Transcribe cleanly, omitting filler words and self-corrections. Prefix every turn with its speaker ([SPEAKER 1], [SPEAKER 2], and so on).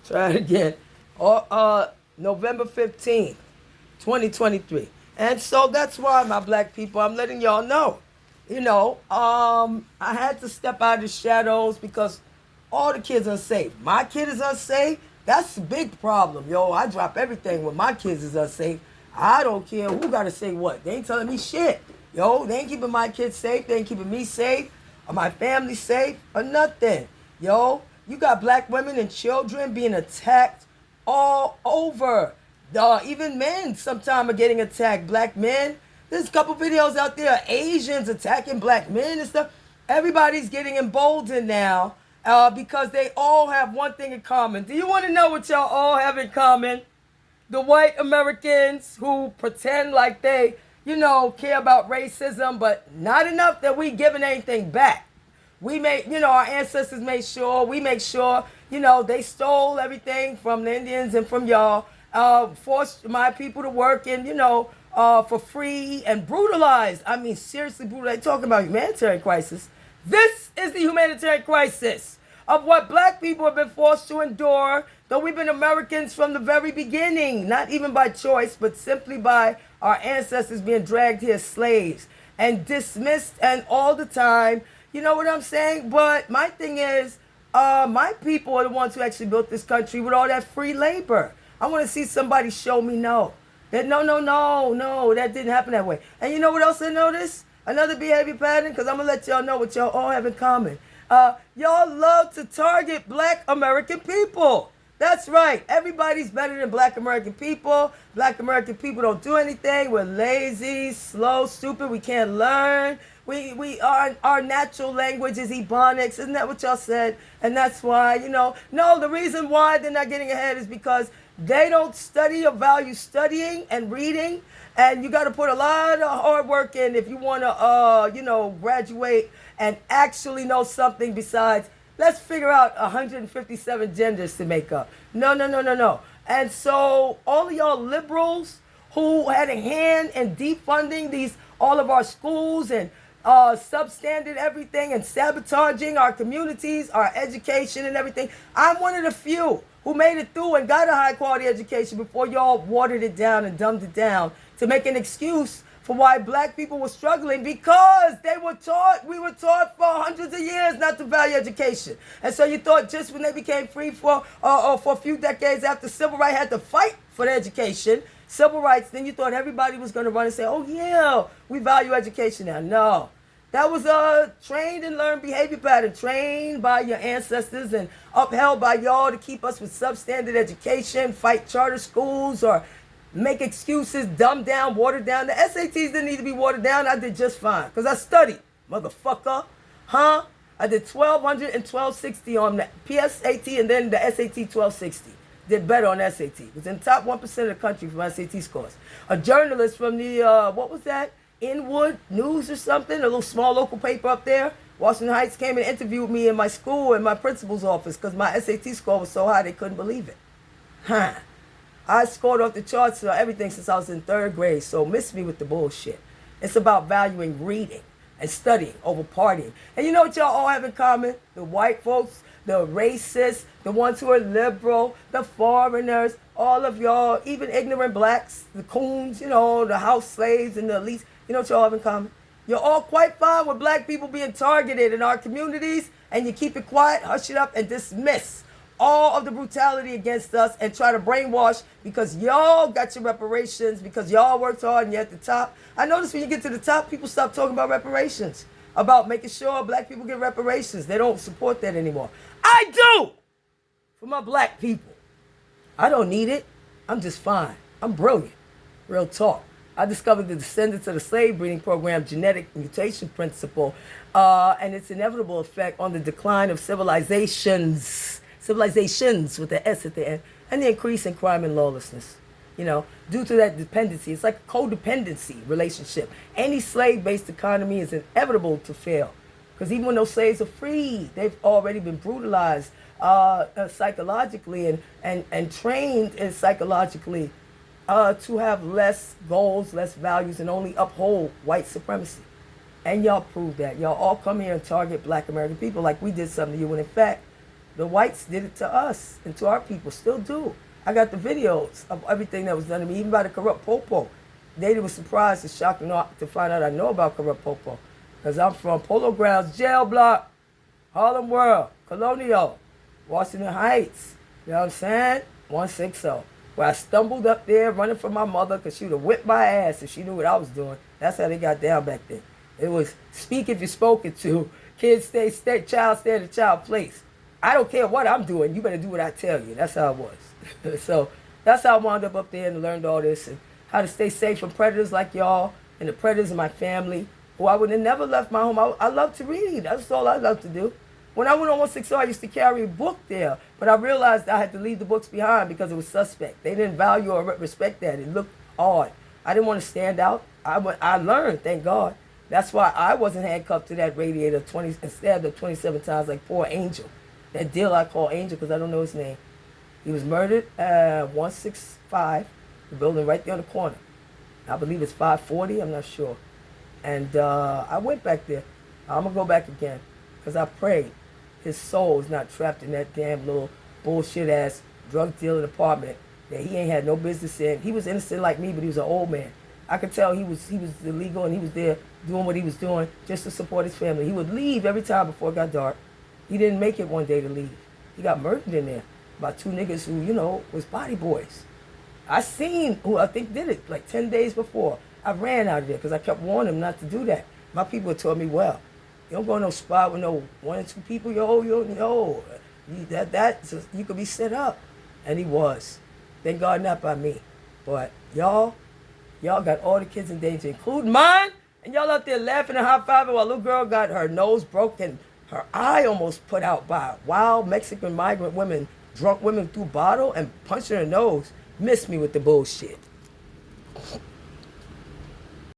[SPEAKER 1] Try it again. Or November 15th, 2023. And so that's why, my black people, I'm letting y'all know. I had to step out of the shadows because all the kids are unsafe. My kid is unsafe. That's a big problem, yo. I drop everything when my kids is unsafe. I don't care who got to say what. They ain't telling me shit. Yo, they ain't keeping my kids safe. They ain't keeping me safe or my family safe or nothing. Yo, you got black women and children being attacked all over. Even men sometimes are getting attacked. Black men. There's a couple videos out there, Asians attacking black men and stuff. Everybody's getting emboldened now because they all have one thing in common. Do you want to know what y'all all have in common? The white Americans who pretend like they, care about racism, but not enough that we giving anything back. We our ancestors made sure, we make sure, they stole everything from the Indians and from y'all, forced my people to work and, for free and brutalized. I mean, seriously brutalized. Talking about humanitarian crisis. This is the humanitarian crisis of what black people have been forced to endure, though we've been Americans from the very beginning, not even by choice, but simply by our ancestors being dragged here as slaves and dismissed and all the time. You know what I'm saying? But my thing is, my people are the ones who actually built this country with all that free labor. I want to see somebody show me no. That no, that didn't happen that way. And you know what else I noticed? Another behavior pattern, because I'm going to let y'all know what y'all all have in common. Y'all love to target black American people. That's right. Everybody's better than black American people. Black American people don't do anything. We're lazy, slow, stupid. We can't learn. Our natural language is Ebonics. Isn't that what y'all said? And that's why, no, the reason why they're not getting ahead is because they don't study or value studying and reading. And you got to put a lot of hard work in if you want to, graduate and actually know something besides, let's figure out 157 genders to make up. No. And so all of y'all liberals who had a hand in defunding all of our schools and substandard everything and sabotaging our communities, our education and everything. I'm one of the few who made it through and got a high quality education before y'all watered it down and dumbed it down to make an excuse for why black people were struggling, because we were taught for hundreds of years not to value education. And so you thought just when they became free for a few decades after civil rights had to fight for the education, civil rights, then you thought everybody was going to run and say, oh yeah, we value education now. No. That was a trained and learned behavior pattern, trained by your ancestors and upheld by y'all to keep us with substandard education, fight charter schools, or make excuses, dumb down, water down. The SATs didn't need to be watered down. I did just fine because I studied, motherfucker. Huh? I did 1,200 and 1,260 on the PSAT and then the SAT 1,260. Did better on SAT. Was in the top 1% of the country for my SAT scores. A journalist from the, what was that? Inwood News or something, a little small local paper up there. Washington Heights came and interviewed me in my school in my principal's office because my SAT score was so high they couldn't believe it. Huh. I scored off the charts for everything since I was in third grade, so miss me with the bullshit. It's about valuing reading and studying over partying. And you know what y'all all have in common? The white folks, the racists, the ones who are liberal, the foreigners, all of y'all, even ignorant blacks, the coons, the house slaves and the elites. You know what y'all have in common? You're all quite fine with black people being targeted in our communities, and you keep it quiet, hush it up, and dismiss all of the brutality against us and try to brainwash because y'all got your reparations, because y'all worked hard and you're at the top. I notice when you get to the top, people stop talking about reparations, about making sure black people get reparations. They don't support that anymore. I do! For my black people. I don't need it. I'm just fine. I'm brilliant. Real talk. I discovered the descendants of the slave breeding program genetic mutation principle and its inevitable effect on the decline of civilizations with the S at the end, and the increase in crime and lawlessness. Due to that dependency, it's like a codependency relationship. Any slave-based economy is inevitable to fail. Because even when those slaves are free, they've already been brutalized psychologically and trained psychologically to have less goals, less values, and only uphold white supremacy. And y'all prove that. Y'all all come here and target black American people like we did something to you, when in fact, The whites did it to us and to our people, still do. I got the videos of everything that was done to me, even by the corrupt popo. They were surprised and shocked to find out I know about corrupt popo. Because I'm from Polo Grounds, Jail Block, Harlem World, Colonial, Washington Heights. You know what I'm saying? 160. Where I stumbled up there running from my mother because she would have whipped my ass if she knew what I was doing. That's how they got down back then. It was speak if you're spoken to. Kids stay, child stay in the child place. I don't care what I'm doing. You better do what I tell you. That's how it was. So that's how I wound up there and learned all this and how to stay safe from predators like y'all and the predators in my family. Who I would have never left my home. I love to read. That's all I love to do. When I went on 160, I used to carry a book there, but I realized I had to leave the books behind because it was suspect. They didn't value or respect that. It looked odd. I didn't want to stand out. I learned, thank God. That's why I wasn't handcuffed to that radiator instead of 27 times like poor Angel. That deal I call Angel because I don't know his name. He was murdered at 165, the building right there on the corner. I believe it's 540, I'm not sure. And I went back there. I'm going to go back again because I prayed his soul is not trapped in that damn little bullshit-ass drug dealing apartment that he ain't had no business in. He was innocent like me, but he was an old man. I could tell he was illegal and he was there doing what he was doing just to support his family. He would leave every time before it got dark. He didn't make it one day to leave. He got murdered in there by two niggas who, you know, was body boys. I seen who I think did it like 10 days before. I ran out of there because I kept warning him not to do that. My people told me, well, you don't go to no spot with no one or two people, yo, you could be set up. And he was. Thank God not by me. But y'all got all the kids in danger, including mine, and y'all out there laughing and high-fiving while a little girl got her nose broken, her eye almost put out by wild Mexican migrant women, drunk women threw bottle and punched her in the nose. Missed me with the bullshit.